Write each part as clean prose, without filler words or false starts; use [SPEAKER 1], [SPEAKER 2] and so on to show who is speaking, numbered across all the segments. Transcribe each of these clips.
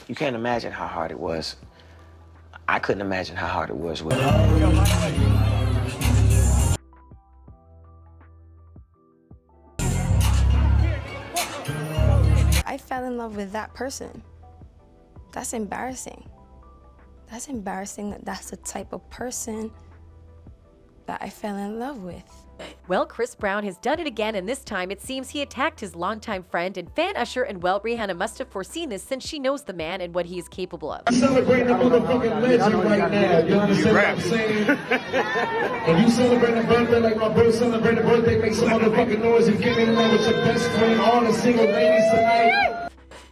[SPEAKER 1] You can't imagine how hard it was. I couldn't imagine how hard it was with
[SPEAKER 2] I fell in love with that person. That's embarrassing. That's embarrassing that that's the type of person that I fell in love with.
[SPEAKER 3] Well, Chris Brown has done it again, and this time it seems he attacked his longtime friend and fan Usher, and well, Rihanna must have foreseen this since she knows the man and what he is capable of.
[SPEAKER 4] Celebrating a motherfucking legend right now. You understand what I'm saying? And you celebrate a birthday like my brother celebrated a birthday, make some motherfucking noise and get in there with your best friend, all the single ladies tonight.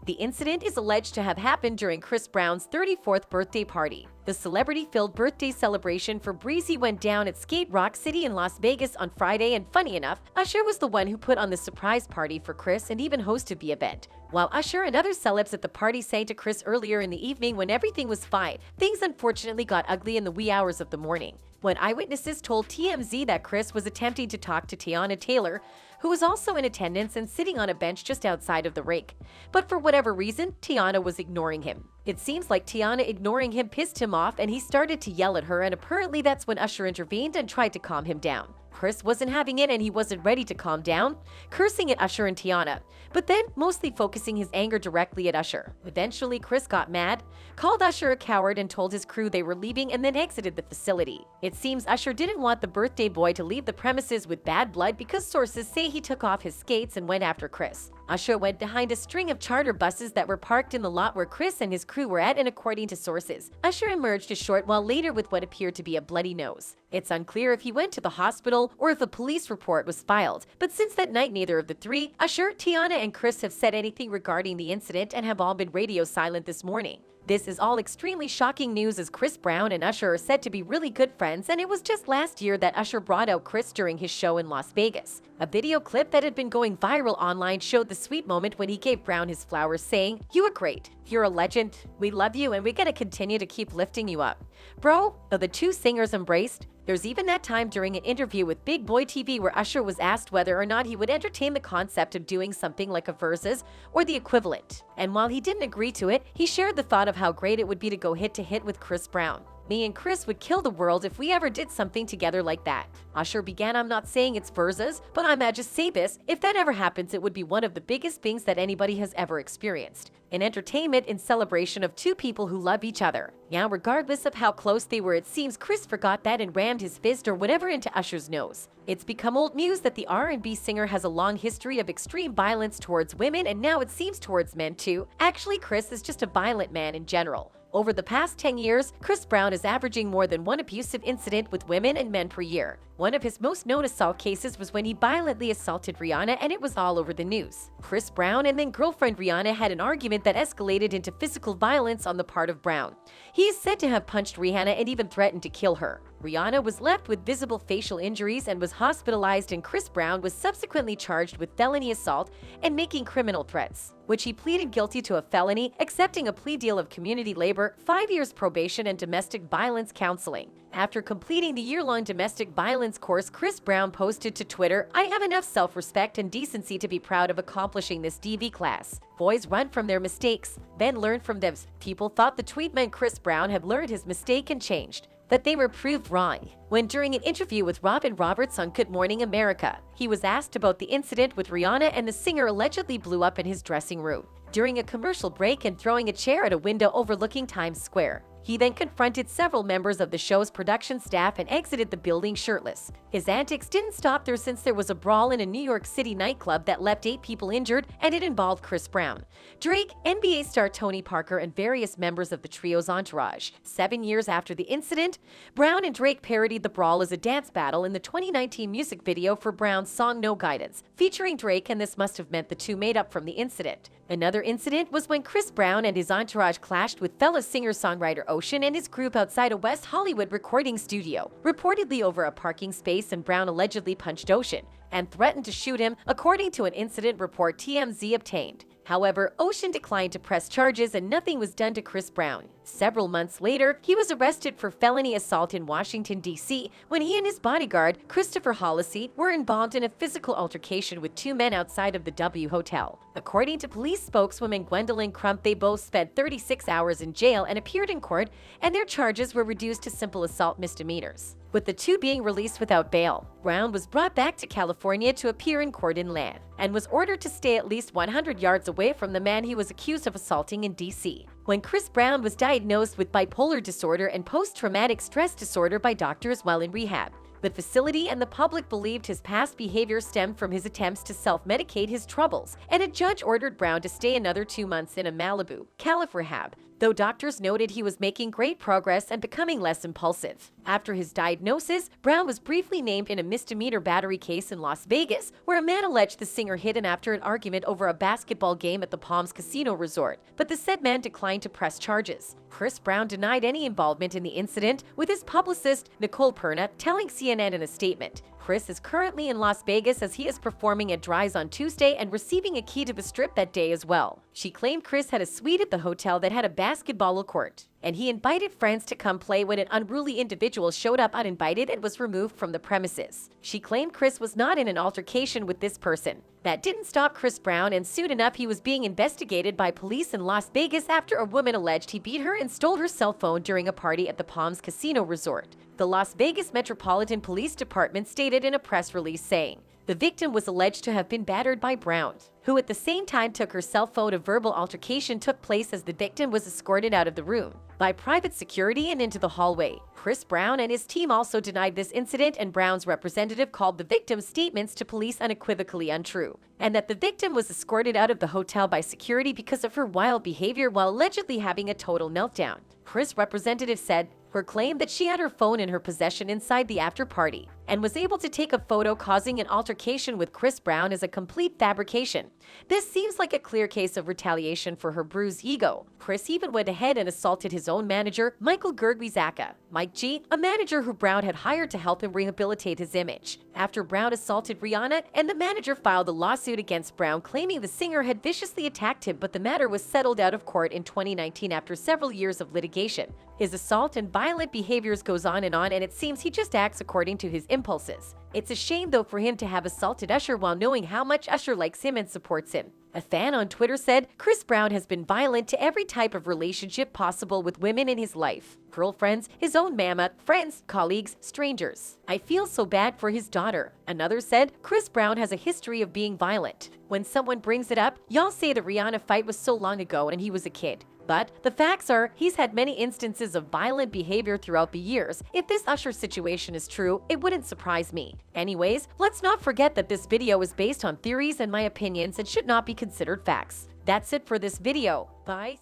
[SPEAKER 3] The incident is alleged to have happened during Chris Brown's 34th birthday party. The celebrity-filled birthday celebration for Breezy went down at Skate Rock City in Las Vegas on Friday, and funny enough, Usher was the one who put on the surprise party for Chris and even hosted the event. While Usher and other celebs at the party sang to Chris earlier in the evening when everything was fine, things unfortunately got ugly in the wee hours of the morning, when eyewitnesses told TMZ that Chris was attempting to talk to Teyana Taylor, who was also in attendance and sitting on a bench just outside of the rink. But for whatever reason, Teyana was ignoring him. It seems like Teyana ignoring him pissed him off, and he started to yell at her, and apparently that's when Usher intervened and tried to calm him down. Chris wasn't having it, and he wasn't ready to calm down, cursing at Usher and Teyana, but then mostly focusing his anger directly at Usher. Eventually, Chris got mad, called Usher a coward, and told his crew they were leaving, and then exited the facility. It seems Usher didn't want the birthday boy to leave the premises with bad blood because sources say he took off his skates and went after Chris. Usher went behind a string of charter buses that were parked in the lot where Chris and his crew were at, and according to sources, Usher emerged a short while later with what appeared to be a bloody nose. It's unclear if he went to the hospital or if a police report was filed, but since that night neither of the three, Usher, Teyana, and Chris have said anything regarding the incident and have all been radio silent this morning. This is all extremely shocking news as Chris Brown and Usher are said to be really good friends, and it was just last year that Usher brought out Chris during his show in Las Vegas. A video clip that had been going viral online showed the sweet moment when he gave Brown his flowers, saying, "You are great. You're a legend. We love you, and we gotta continue to keep lifting you up." Bro, though the two singers embraced, there's even that time during an interview with Big Boy TV where Usher was asked whether or not he would entertain the concept of doing something like a Versus or the equivalent. And while he didn't agree to it, he shared the thought of how great it would be to go hit-to-hit with Chris Brown. "Me and Chris would kill the world if we ever did something together like that." Usher began, "I'm not saying it's Versus, but I might just say this, if that ever happens, it would be one of the biggest things that anybody has ever experienced. An entertainment in celebration of two people who love each other." Now, regardless of how close they were, it seems Chris forgot that and rammed his fist or whatever into Usher's nose. It's become old news that the R&B singer has a long history of extreme violence towards women, and now it seems towards men too. Actually, Chris is just a violent man in general. Over the past 10 years, Chris Brown is averaging more than one abusive incident with women and men per year. One of his most known assault cases was when he violently assaulted Rihanna, and it was all over the news. Chris Brown and then girlfriend Rihanna had an argument that escalated into physical violence on the part of Brown. He is said to have punched Rihanna and even threatened to kill her. Rihanna was left with visible facial injuries and was hospitalized, and Chris Brown was subsequently charged with felony assault and making criminal threats, which he pleaded guilty to a felony, accepting a plea deal of community labor, 5 years probation, and domestic violence counseling. After completing the year-long domestic violence course, Chris Brown posted to Twitter, "I have enough self-respect and decency to be proud of accomplishing this DV class. Boys run from their mistakes, then learn from them." People thought the tweet meant Chris Brown had learned his mistake and changed, but they were proved wrong. When during an interview with Robin Roberts on Good Morning America, he was asked about the incident with Rihanna and the singer allegedly blew up in his dressing room during a commercial break and throwing a chair at a window overlooking Times Square. He then confronted several members of the show's production staff and exited the building shirtless. His antics didn't stop there since there was a brawl in a New York City nightclub that left 8 people injured, and it involved Chris Brown, Drake, NBA star Tony Parker, and various members of the trio's entourage. 7 years after the incident, Brown and Drake parodied the brawl as a dance battle in the 2019 music video for Brown's song No Guidance, featuring Drake, and this must have meant the two made up from the incident. Another incident was when Chris Brown and his entourage clashed with fellow singer-songwriter Usher and his group outside a West Hollywood recording studio, reportedly over a parking space, and Brown allegedly punched Usher and threatened to shoot him, according to an incident report TMZ obtained. However, Ocean declined to press charges and nothing was done to Chris Brown. Several months later, he was arrested for felony assault in Washington, D.C. when he and his bodyguard, Christopher Hollisey, were involved in a physical altercation with two men outside of the W Hotel. According to police spokeswoman Gwendolyn Crump, they both spent 36 hours in jail and appeared in court, and their charges were reduced to simple assault misdemeanors. With the two being released without bail, Brown was brought back to California to appear in court inland and was ordered to stay at least 100 yards away from the man he was accused of assaulting in D.C. When Chris Brown was diagnosed with bipolar disorder and post-traumatic stress disorder by doctors while in rehab. The facility and the public believed his past behavior stemmed from his attempts to self-medicate his troubles, and a judge ordered Brown to stay another 2 months in a Malibu, Calif rehab, though doctors noted he was making great progress and becoming less impulsive. After his diagnosis, Brown was briefly named in a misdemeanor battery case in Las Vegas, where a man alleged the singer hit him after an argument over a basketball game at the Palms Casino Resort, but the said man declined to press charges. Chris Brown denied any involvement in the incident, with his publicist, Nicole Perna, telling CNN in a statement, "Chris is currently in Las Vegas as he is performing at Dry's on Tuesday and receiving a key to the Strip that day as well." She claimed Chris had a suite at the hotel that had a basketball court, and he invited friends to come play when an unruly individual showed up uninvited and was removed from the premises. She claimed Chris was not in an altercation with this person. That didn't stop Chris Brown, and soon enough he was being investigated by police in Las Vegas after a woman alleged he beat her and stole her cell phone during a party at the Palms Casino Resort. The Las Vegas Metropolitan Police Department stated in a press release saying, the victim was alleged to have been battered by Brown, who at the same time took her cell phone. A verbal altercation took place as the victim was escorted out of the room by private security and into the hallway. Chris Brown and his team also denied this incident, and Brown's representative called the victim's statements to police unequivocally untrue, and that the victim was escorted out of the hotel by security because of her wild behavior while allegedly having a total meltdown. Chris' representative said, her claim that she had her phone in her possession inside the after party and was able to take a photo causing an altercation with Chris Brown is a complete fabrication. This seems like a clear case of retaliation for her bruised ego. Chris even went ahead and assaulted his own manager, Michael Gergwizaka, Mike G, a manager who Brown had hired to help him rehabilitate his image. After Brown assaulted Rihanna, and the manager filed a lawsuit against Brown claiming the singer had viciously attacked him, but the matter was settled out of court in 2019 after several years of litigation. His assault and violent behaviors goes on, and it seems he just acts according to his impulses. It's a shame though for him to have assaulted Usher while knowing how much Usher likes him and supports him. A fan on Twitter said, Chris Brown has been violent to every type of relationship possible with women in his life. Girlfriends, his own mama, friends, colleagues, strangers. I feel so bad for his daughter. Another said, Chris Brown has a history of being violent. When someone brings it up, y'all say the Rihanna fight was so long ago and he was a kid. But the facts are, he's had many instances of violent behavior throughout the years. If this Usher situation is true, it wouldn't surprise me. Anyways, let's not forget that this video is based on theories and my opinions and should not be considered facts. That's it for this video. Bye.